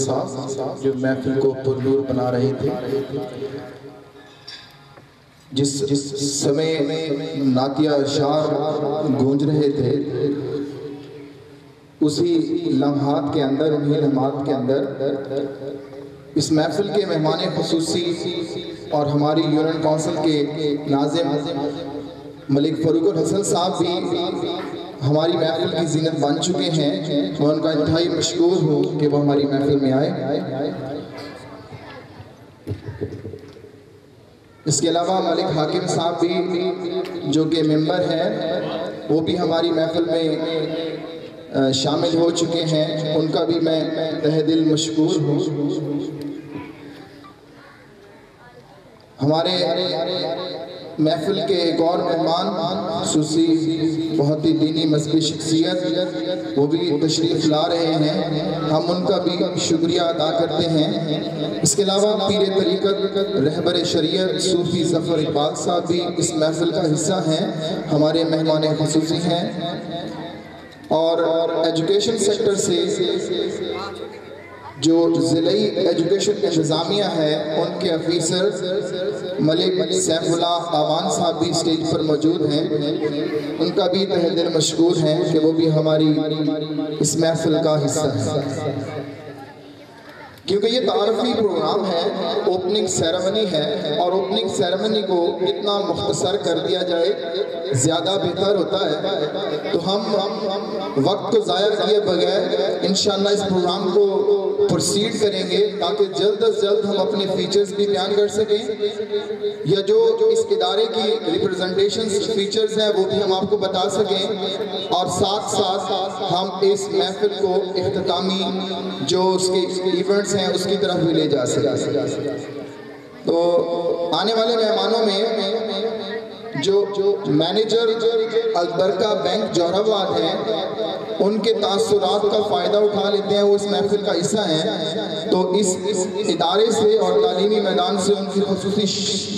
صاحب جو محفل کو پرنور بنا رہے تھے. جس سمے نعتیہ اشعار گونج رہے تھے اسی لمحات کے اندر انہی لمحات کے اندر اس محفل کے مہمان خصوصی اور ہماری یونین کونسل کے ناظم ملک فاروق الحسن صاحب بھی ہماری محفل کی زینت بن چکے ہیں. میں ان کا انتہائی مشکور ہوں کہ وہ ہماری محفل میں آئے. اس کے علاوہ ملک حاکم صاحب بھی جو کہ ممبر ہیں وہ بھی ہماری محفل میں شامل ہو چکے ہیں. ان کا بھی میں تہ دل مشکور ہوں. ہمارے محفل کے ایک اور مہمان خصوصی بہت ہی دینی مذہبی شخصیت وہ بھی تشریف لا رہے ہیں. ہم ان کا بھی شکریہ ادا کرتے ہیں. اس کے علاوہ پیر طریقت رہبر شریعت صوفی ظفر اقبال صاحب بھی اس محفل کا حصہ ہیں, ہمارے مہمان خصوصی ہیں. اور ایجوکیشن سیکٹر سے جو ضلعی ایجوکیشن انتظامیہ ہے ان کے افیسر ملک سیف اللہ آوان صاحب بھی اسٹیج پر موجود ہیں. ان کا بھی تہ دل مشکور ہیں کہ وہ بھی ہماری اس محفل کا حصہ ہیں. کیونکہ یہ تعارفی پروگرام ہے, اوپننگ سیرمنی ہے, اور اوپننگ سیرمنی کو اتنا مختصر کر دیا جائے زیادہ بہتر ہوتا ہے. تو ہم وقت کو ضائع کیے بغیر انشاءاللہ اس پروگرام کو پروسیڈ کریں گے تاکہ جلد از جلد ہم اپنے فیچرز بھی بیان کر سکیں, یا جو اس ادارے کی ریپرزنٹیشن فیچرز ہیں وہ بھی ہم آپ کو بتا سکیں, اور ساتھ ساتھ ہم اس محفل کو اختتامی جو اس کے ایونٹس ہیں اس کی طرف بھی لے جا سکیں. تو آنے والے مہمانوں میں جو مینیجر البرکہ بینک جوہر آباد ہیں ان کے تاثرات کا فائدہ اٹھا لیتے ہیں, وہ اس محفل کا حصہ ہیں. تو اس ادارے سے اور تعلیمی میدان سے ان کی خصوصی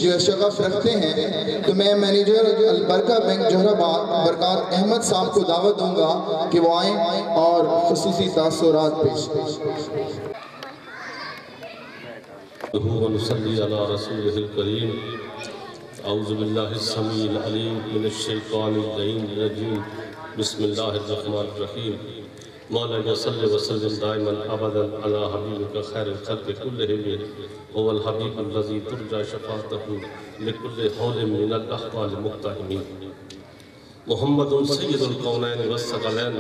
جو شغف رکھتے ہیں. تو میں مینیجر البرکہ بینک جوہر آباد برکات احمد صاحب کو دعوت دوں گا کہ وہ آئیں اور خصوصی تاثرات پیش کریں. ونصلي على رسوله الكريم. اعوذ باللہ السمیع العلیم من الشیطان اللعین الرجیم. بسم اللہ الرحمن الرحیم. مولانا صلی وسلم دائما ابدا علی حبیبک خیر الخلق کلہم هو الحبیب الذی ترجى شفاعته لكل حول من الاحوال مقتحمین. محمد سید القونین والثقلین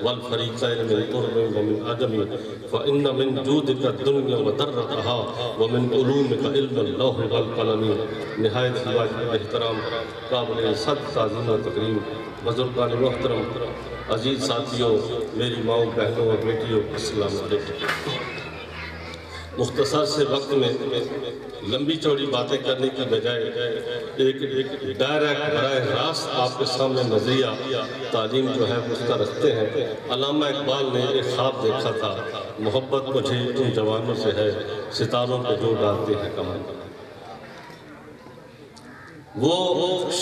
والفریقین من قرب ومن عجم فإن من جودک الدنیا وضرتها ومن علومک علم اللوح والقلم. نہایت واجب احترام قابل صد تعظیم و تکریم بزرگان محترم عزیز ساتھیوں, میری ماؤں بہنوں اور بیٹیوں, السلام علیکم. مختصر سے وقت میں لمبی چوڑی باتیں کرنے کی بجائے ایک ڈائریکٹ براہ راست آپ کے سامنے نظریہ تعلیم جو ہے اس کا رکھتے ہیں. علامہ اقبال نے ایک خواب دیکھا تھا, محبت مجھے ان جوانوں سے ہے ستاروں پہ جو ڈالتے ہیں کمان. وہ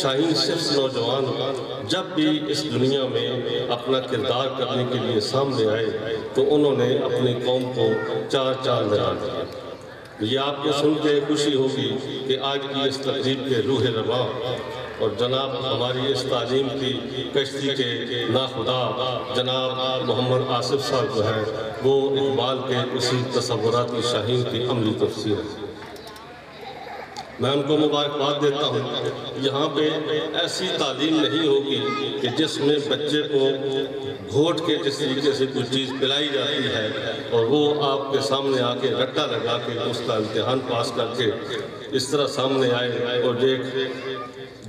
شاہین صرف نوجوان جب بھی اس دنیا میں اپنا کردار کرنے کے لیے سامنے آئے تو انہوں نے اپنی قوم کو چار چاند لگا دیا. یہ آپ کو سن کے خوشی ہوگی کہ آج کی اس تقریب کے روح رواں اور جناب ہماری اس تعلیم کی کشتی کے ناخدا جناب محمد آصف صاحب جو ہے وہ اقبال کے اسی تصوراتی شاہین کی عملی تفسیر ہے. میں ان کو مبارکباد دیتا ہوں. یہاں پہ ایسی تعلیم نہیں ہوگی کہ جس میں بچے کو گھوٹ کے جس طریقے سے کوئی چیز پلائی جاتی ہے اور وہ آپ کے سامنے آ کے رٹا لگا کے اس کا امتحان پاس کر کے اس طرح سامنے آئے اور ایک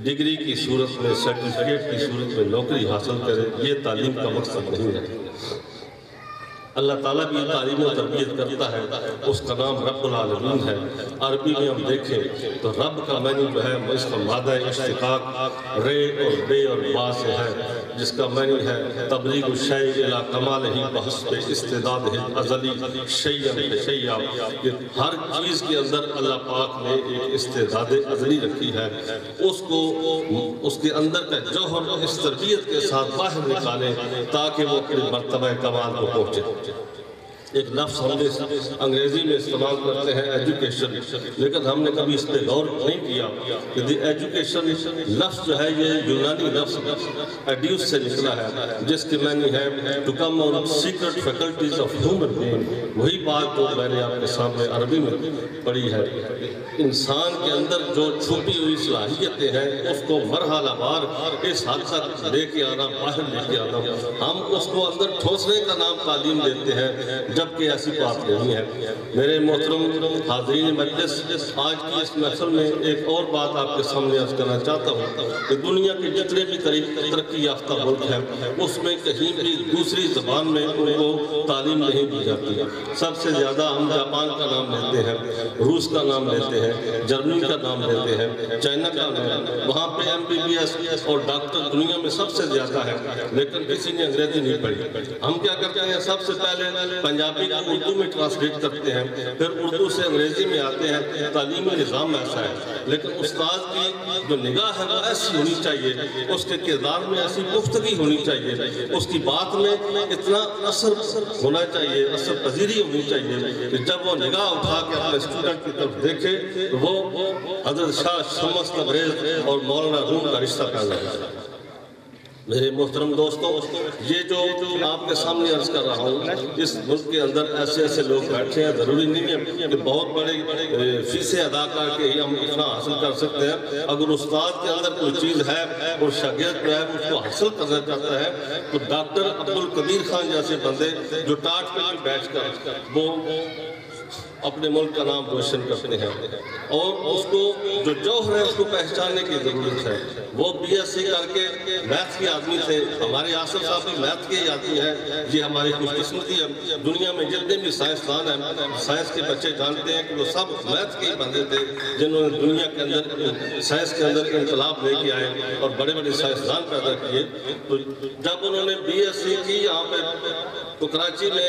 ڈگری کی صورت میں سرٹیفکیٹ کی صورت میں نوکری حاصل کرے. یہ تعلیم کا مقصد نہیں ہے. اللہ تعالیٰ بھی تعلیم و تربیت کرتا ہے, اس کا نام رب العالمین ہے. عربی میں ہم دیکھیں تو رب کا معنی جو ہے اس کا مادہ اشتقاق رے اور بے اور با سے ہے, جس کا معنی ہے تبلیغ الشیء الی کمالہ بحسب استعدادہ الازلی شیئا فشیئا. کہ ہر چیز کے اندر اللہ پاک نے ایک استعداد ازلی رکھی ہے, اس کو اس کے اندر کا جوہر اس تربیت کے ساتھ باہر نکالیں تاکہ وہ اپنے مرتبہ کمال کو پہنچے. ایک لفظ ہم نے انگریزی میں استعمال کرتے ہیں ایجوکیشن، لیکن ہم نے کبھی اس پہ غور نہیں کیا کہ ایجوکیشن لفظ جو ہے یہ یونانی لفظ ایڈیوس سے نکلا ہے، جس کے معنی ہے to come out secret faculties of human being. وہی بات جو میں نے آپ کے سامنے عربی میں پڑھی ہے، انسان کے اندر جو چھپی ہوئی صلاحیتیں ہیں اس کو مرحلہ وار اس حد تک لے کے آنا، باہر لے کے آنا، ہم اس کو اندر ٹھوسنے کا نام تعلیم دیتے ہیں، جبکہ ایسی بات نہیں ہے۔ میرے محترم حاضرین مجلس، آج کی اس محفل میں ایک اور بات آپ کے سامنے عرض کرنا چاہتا ہوں کہ دنیا کے جتنے بھی ترقی یافتہ ملک ہیں اس میں کہیں بھی دوسری زبان میں ان کو تعلیم نہیں دی جاتی۔ سب سے زیادہ ہم جاپان کا نام لیتے ہیں، روس کا نام لیتے ہیں، جرمنی کا نام لیتے ہیں، چائنا کا نام، وہاں پہ MBBS اور ڈاکٹر دنیا میں سب سے زیادہ ہے، لیکن کسی نے انگریزی نہیں پڑھی۔ ہم کیا کرتے ہیں، سب سے پہلے پنجابی کو اردو میں ٹرانسلیٹ کرتے ہیں، پھر اردو سے انگریزی میں آتے ہیں۔ تعلیمی نظام ایسا ہے، لیکن استاد کی جو نگاہ ہے وہ ایسی ہونی چاہیے، اس کے کردار میں ایسی گفتگی ہونی چاہیے، اس کی بات میں اتنا اثر ہونا چاہیے، اثر پذیری ہونی چاہیے کہ جب وہ نگاہ اٹھا کے اپنے اسٹوڈنٹ کی طرف دیکھے وہ حضرت شاہ شمس تبریز اور مولانا روم کا رشتہ پیدا ہے۔ میرے محترم دوستوں، یہ جو آپ کے سامنے عرض کر رہا ہوں، اس ملک کے اندر ایسے ایسے لوگ بیٹھے ہیں، ضروری نہیں ہے کہ بہت بڑے فیسیں ادا کر کے ہی ہم اتنا حاصل کر سکتے ہیں۔ اگر استاد کے اندر کوئی چیز ہے اور شاگرد جو ہے اس کو حاصل کرنا چاہتا ہے تو ڈاکٹر عبدالقدیر خان جیسے بندے جو ٹاٹ پہ بیٹھ کر وہ اپنے ملک کا نام روشن کرتے ہیں، اور اس کو جو جوہر ہے اس کو پہچاننے کی ضرورت ہے۔ وہ BSc کر کے میتھ کے آدمی تھے، ہمارے آصف صاحب بھی میتھ کے ہی آدمی ہیں، یہ ہماری خوش قسمتی ہے۔ دنیا میں جتنے بھی سائنسدان ہیں، سائنس کے بچے جانتے ہیں کہ وہ سب میتھ کے ہی بندے تھے، جنہوں نے دنیا کے اندر سائنس کے اندر انقلاب لے کے آئے اور بڑے بڑے سائنسدان پیدا کیے۔ تو جب انہوں نے BSc کی یہاں پہ تو کراچی میں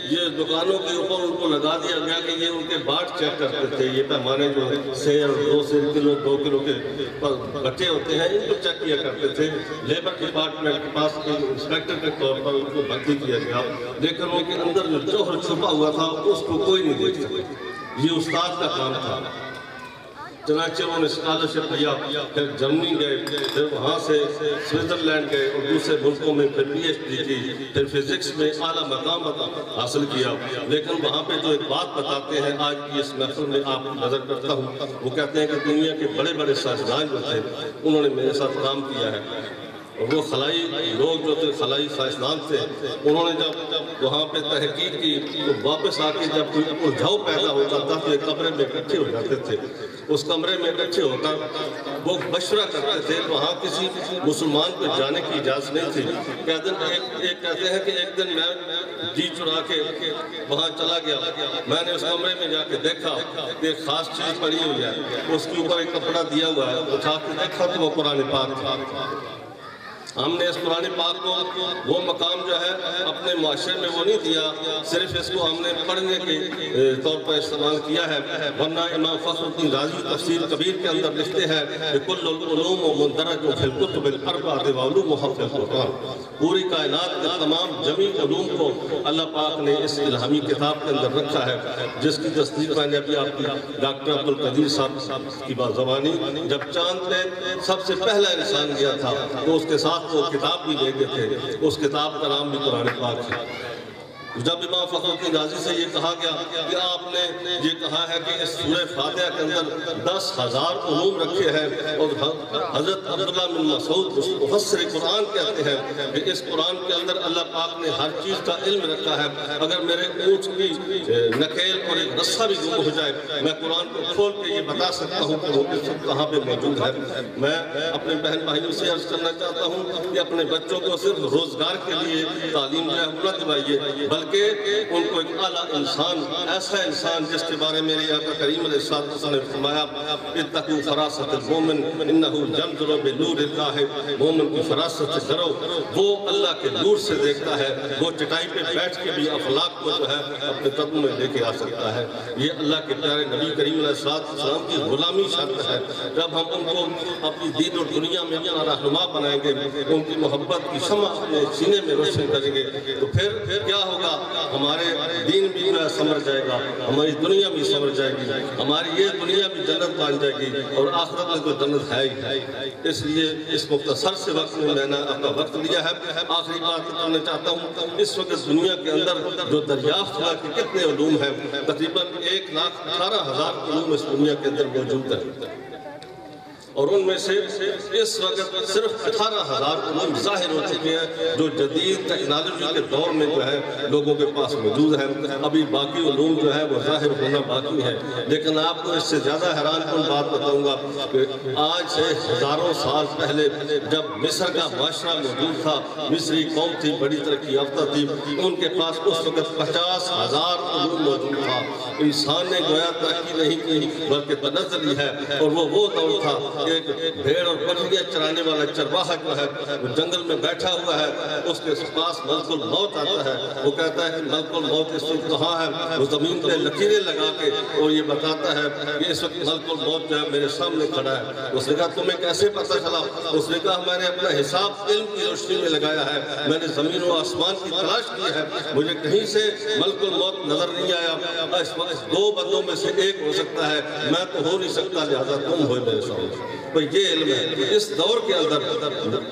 یہ دکانوں کے اوپر ان کو لگا دیا گیا کہ یہ ان کے باٹ چیک کرتے تھے، یہ پیمانے جو سیر 2 کلو 2 کلو کے بچے ہوتے ہیں ان کو چیک کیا کرتے تھے۔ لیبر ڈپارٹمنٹ کے پاس انسپیکٹر کے طور پر ان کو بھرتی کیا گیا، لیکن ان کے اندر جو جوہر چھپا ہوا تھا اس کو کوئی نہیں دیکھ سکتا۔ یہ استاد کا کام تھا۔ چنانچہ انہوں نے اسکالرشپ لیا، پھر جرمنی گئے، پھر وہاں سے سوئٹزرلینڈ گئے اور دوسرے ملکوں میں پھر PhD کی، پھر فزکس میں اعلیٰ مقام حاصل کیا۔ لیکن وہاں پہ جو ایک بات بتاتے ہیں، آج کی اس محفل میں آپ کی نظر کرتا ہوں، وہ کہتے ہیں کہ دنیا کے بڑے بڑے سائنسدان جو تھے انہوں نے میرے ساتھ کام کیا ہے، اور وہ خلائی لوگ جو تھے، خلائی سائنسدان تھے، انہوں نے جب وہاں پہ تحقیق کی تو واپس آ کے جب کوئی الجھاؤ پیدا ہوتا تھا تو ایک کمرے میں اکٹھے ہو جاتے تھے۔ اس کمرے میں اکٹھے ہو کر وہ مشورہ کرتے تھے، وہاں کسی مسلمان کو جانے کی اجازت نہیں تھی۔ کہتے ہیں کہ ایک دن میں جی چرا کے وہاں چلا گیا، میں نے اس کمرے میں جا کے دیکھا کہ ایک خاص چیز پڑی ہوئی ہے، اس کے اوپر ایک کپڑا دیا ہوا ہے، اٹھا کے دیکھا تو وہ قرآن پاک تھا۔ ہم نے اس قرآن پاک کو وہ مقام جو ہے اپنے معاشرے میں وہ نہیں دیا، صرف اس کو ہم نے پڑھنے کے طور پر استعمال کیا ہے، ورنہ امام فخر الدین رازی تفسیر کبیر کے اندر لکھتے ہیں کہ کل العلوم مندرج فی الکتب الاربعۃ وعلومها فی القرآن، پوری کائنات کے تمام جمیع علوم کو اللہ پاک نے اس الہامی کتاب کے اندر رکھا ہے، جس کی تصدیق میں نے ابھی آپ کی ڈاکٹر عبدالقدیر صاحب کی بازوانی، جب چاند پہ سب سے پہلا انسان گیا تھا تو اس کے ساتھ وہ کتاب بھی لے گئے تھے، اس کتاب کا نام بھی قرآن پاک ہے۔ جب امام فخر الدین رازی سے یہ کہا گیا کہ آپ نے یہ کہا ہے کہ اس سورہ فاتحہ کے اندر 10,000 علوم رکھے ہیں، اور حضرت عبداللہ بن مسعود مفسر قرآن کہتے ہیں کہ اس قرآن کے اندر اللہ پاک نے ہر چیز کا علم رکھا ہے، اگر میرے اونٹ کی نکیل اور ایک رسہ بھی گم ہو جائے میں قرآن کو کھول کے یہ بتا سکتا ہوں کہ وہ کہاں پہ موجود ہے۔ میں اپنے بہن بھائیوں سے عرض کرنا چاہتا ہوں کہ اپنے بچوں کو صرف روزگار کے لیے تعلیم جو ہے نہ دلوائیے، بلکہ ان کو ایک اعلیٰ انسان، ایسا انسان جس کے بارے میں میرے آقا کریم علیہ السلام نے فرمایا اتقوا فراست المومن انہ ينظر بنور اللہ، مومن کی فراست سے ڈرو، وہ اللہ کے نور سے دیکھتا ہے، وہ چٹائی پہ بیٹھ کے بھی افلاق کو جو ہے اپنے قدم میں لے کے آ سکتا ہے۔ یہ اللہ کے پیارے نبی کریم علیہ السلام کی غلامی شرط ہے۔ جب ہم ان کو اپنی دین اور دنیا میں اپنا رہنما بنائیں گے، ان کی محبت کی شمع اپنے سینے میں روشن کریں گے تو پھر کیا ہوگا؟ ہمارے دین بھی جو ہے سمجھ جائے گا، ہماری دنیا بھی سمجھ جائے گی، ہماری یہ دنیا بھی جنت بن جائے گی اور آخرت میں تو جنت ہے ہی۔ اس لیے اس مختصر سے وقت میں نے اپنا وقت لیا ہے۔ آخری بات کرنا چاہتا ہوں، اس وقت دنیا کے اندر جو دریافت ہوا کہ کتنے علوم ہیں، تقریباً 1,18,000 علوم اس دنیا کے اندر موجود ہیں، اور ان میں سے اس وقت صرف 18,000 علوم ظاہر ہو چکے ہیں جو جدید ٹیکنالوجی کے دور میں جو ہے لوگوں کے پاس موجود ہیں۔ ابھی باقی علوم جو ہے وہ ظاہر ہونا باقی ہے، لیکن آپ کو اس سے زیادہ حیران کن بات بتاؤں گا کہ آج سے ہزاروں سال پہلے جب مصر کا معاشرہ موجود تھا، مصری قوم تھی، بڑی ترقی یافتہ تھی، ان کے پاس اس وقت 50,000 علوم موجود تھا۔ انسان نے گویا ترقی نہیں کی بلکہ تنزلی ہے، اور وہ دور تھا ایک بھیڑ اور بکریاں چرانے والا چرواہا جو ہے وہ جنگل میں بیٹھا ہوا ہے، اس کے پاس ملک الموت آتا ہے، وہ کہتا ہے کہ ملک الموت اس وقت کہاں ہے، وہ زمین پہ لکیریں لگا کے اور یہ بتاتا ہے کہ اس وقت ملک الموت جو ہے میرے سامنے کھڑا ہے۔ اس نے کہا تمہیں کیسے پتہ چلا؟ اس نے کہا میں نے اپنا حساب علم کی روشنی میں لگایا ہے، میں نے زمین و آسمان کی تلاش کی ہے، مجھے کہیں سے ملک الموت نظر نہیں آیا۔ اس وقت دو بندوں میں سے ایک ہو سکتا ہے، میں تو ہو نہیں سکتا، لہذا تم ہوئے میرے سامنے۔ تو یہ علم ہے۔ اس دور کے اندر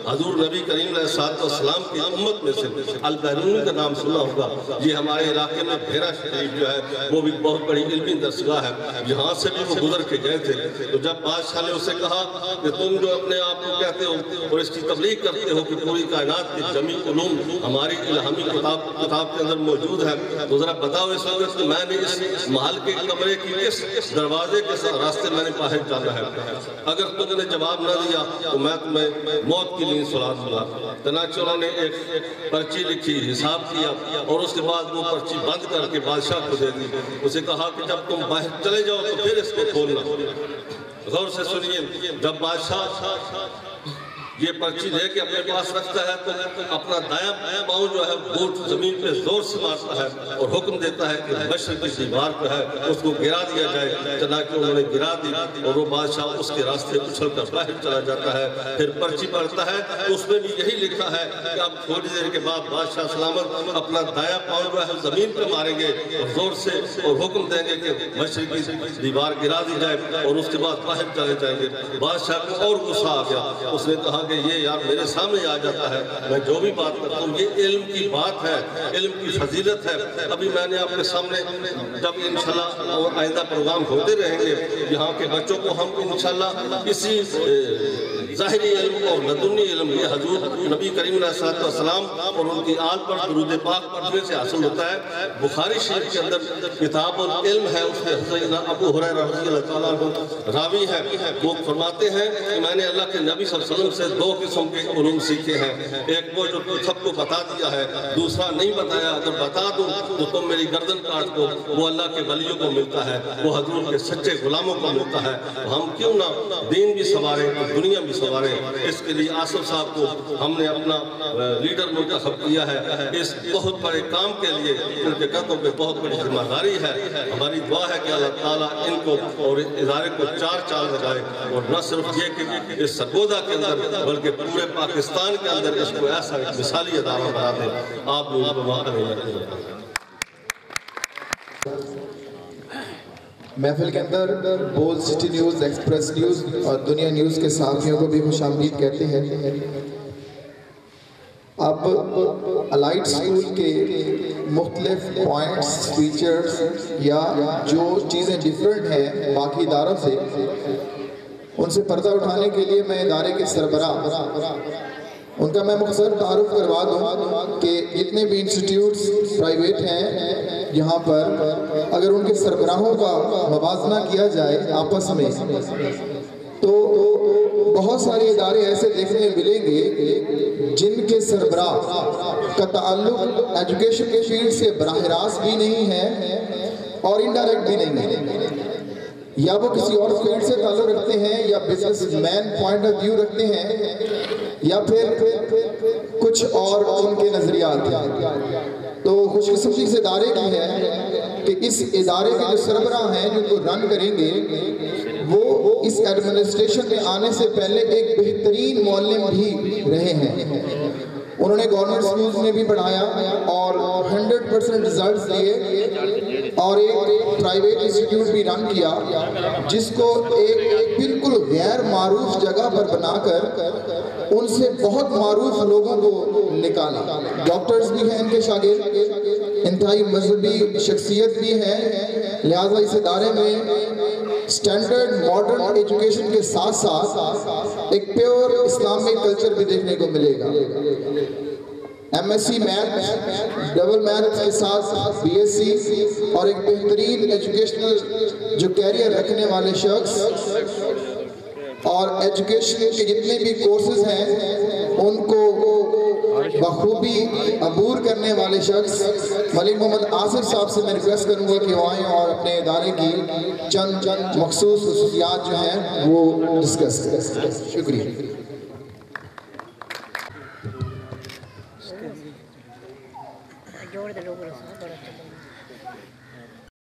حضور نبی کریم علیہ السلام کی امت میں سے البیرونی کا نام سنا ہوگا، یہ ہمارے علاقے میں بھیرا شریف جو ہے وہ بھی بہت بڑی علمی درسگاہ ہے، یہاں سے بھی وہ گزر کے گئے تھے۔ تو جب بادشاہ نے اسے کہا کہ تم جو اپنے آپ کو کہتے ہو اور اس کی تبلیغ کرتے ہو کہ پوری کائنات کی جمی علوم ہماری الہامی کتاب کے اندر موجود ہے، تو ذرا بتاؤ اس وقت کہ میں نے اس محل کے کمرے کی کس دروازے کے راستے میں نے باہر جانا ہے؟ اگر تم نے جواب نہ دیا تو میں تمہیں موت کی نیند سلا دوں گا۔ چنانچہ انہوں نے ایک پرچی لکھی، حساب کیا، اور اس کے بعد وہ پرچی بند کر کے بادشاہ کو دے دی۔ اسے کہا کہ جب تم باہر چلے جاؤ تو پھر اس کو کھولنا۔ غور سے سنیے، جب بادشاہ یہ پرچی لے کے اپنے پاس رکھتا ہے تو اپنا دایاں پاؤں جو ہے بوٹ زمین پہ زور سے مارتا ہے اور حکم دیتا ہے کہ مشرق کی دیوار پہ ہے اس کو گرا دیا جائے۔ چنانچہ انہوں نے گرا دی اور وہ بادشاہ اس کے راستے اچھل کر باہر چلا جاتا ہے۔ پھر پرچی پڑھتا ہے تو اس میں بھی یہی لکھا ہے کہ اب تھوڑی دیر کے بعد بادشاہ سلامت اپنا دایاں پاؤں جو ہے زمین پہ ماریں گے اور زور سے اور حکم دیں گے کہ مشرق کی دیوار گرا دی جائے اور اس کے بعد باہر چلے جائیں گے۔ بادشاہ کو اور غصہ آ گیا، اس نے کہا کہ یہ یار میرے سامنے آ جاتا ہے، میں جو بھی بات کرتا ہوں یہ علم کی بات ہے، علم کی فضیلت ہے۔ ابھی میں نے آپ کے سامنے جب انشاءاللہ اور آئندہ پروگرام ہوتے رہیں گے، یہاں کے بچوں کو ہم انشاءاللہ اسی ظاہری علم اور لدنی علم یہ حضور نبی کریم علیہ السلام اور ان کی آل پر درود پاک پڑھنے سے حاصل ہوتا ہے۔ بخاری شریف کے اندر کتاب العلم ہے، اس میں حضرت ابو ہریرہ رضی اللہ تعالیٰ عنہ راوی ہے، وہ فرماتے ہیں کہ میں نے اللہ کے نبی صلی اللہ علیہ وسلم سے دو قسم کے علوم سیکھے ہیں، ایک وہ جو سب کو بتا دیا ہے، دوسرا نہیں بتایا، اگر بتا دوں تو تم میری گردن کاٹ دو، وہ اللہ کے ولیوں کو ملتا ہے، وہ حضور کے سچے غلاموں کو ملتا ہے۔ ہم کیوں نہ دین بھی سنواریں دنیا بھی سنواریں؟ اس کے لیے آصف صاحب کو ہم نے اپنا لیڈر منتخب کیا ہے، اس بہت بڑے کام کے لیے ان کے قدموں پہ بہت بڑی ذمہ داری ہے۔ ہماری دعا ہے کہ اللہ تعالیٰ ان کو اور ادارے کو چار چاند لگائے، اور نہ صرف یہ کہ اس سرگودا کے اندر بلکہ پورے پاکستان کے اندر اس کو ایسا ایک مثالی ادارہ بنا دیں۔ آپ لوگوں کو وہاں کریں۔ محفل کے اندر بول سٹی نیوز، ایکسپریس نیوز اور دنیا نیوز کے صحافیوں کو بھی خوش آمدید کہتے ہیں۔ اب الائٹ سکول کے مختلف پوائنٹس، فیچرز یا جو چیزیں ڈیفرنٹ ہیں باقی اداروں سے، ان سے پردہ اٹھانے کے لیے میں ادارے کے سربراہ ان کا میں مختصر تعارف کروا دوں کہ جتنے بھی انسٹیٹیوٹس پرائیویٹ ہیں یہاں پر، اگر ان کے سربراہوں کا موازنہ کیا جائے آپس میں تو بہت سارے ادارے ایسے دیکھنے ملیں گے جن کے سربراہ کا تعلق ایجوکیشن کے فیلڈ سے براہ راست بھی نہیں ہے اور انڈائریکٹ بھی نہیں ہے، یا وہ کسی اور فیلڈ سے تعلق رکھتے ہیں یا businessman point of view رکھتے ہیں یا پھر کچھ اور ان کے نظریات ہیں۔ تو خوش قسمتی اس ادارے کی ہے کہ اس ادارے کے جو سربراہ ہیں جو کو رن کریں گے وہ اس ایڈمنسٹریشن میں آنے سے پہلے ایک بہترین معلم بھی رہے ہیں۔ انہوں نے گورنمنٹ سکولز میں بھی پڑھایا اور 100% رزلٹس لیے اور ایک پرائیویٹ انسٹیٹیوٹ بھی رن کیا جس کو ایک بالکل غیر معروف جگہ پر بنا کر ان سے بہت معروف لوگوں کو نکالا. ڈاکٹرز بھی ہیں ان کے شاگرد, انتہائی مذہبی شخصیت بھی ہے, لہٰذا اس ادارے میں سٹینڈرڈ ماڈرن ایجوکیشن کے ساتھ ساتھ ایک پیور اسلامک کلچر بھی دیکھنے کو ملے گا. M S C math, double math کے ساتھ بی ایس سی اور ایک بہترین ایجوکیشنل جو کیریئر رکھنے والے شخص اور ایجوکیشن کے جتنے بھی کورسز ہیں ان کو بخوبی عبور کرنے والے شخص ملک محمد آصف صاحب سے میں ریکویسٹ کروں گا کہ وہ آئیں اور اپنے ادارے کی چند مخصوص خصوصیات جو ہیں وہ ڈسکس کریں. شکریہ.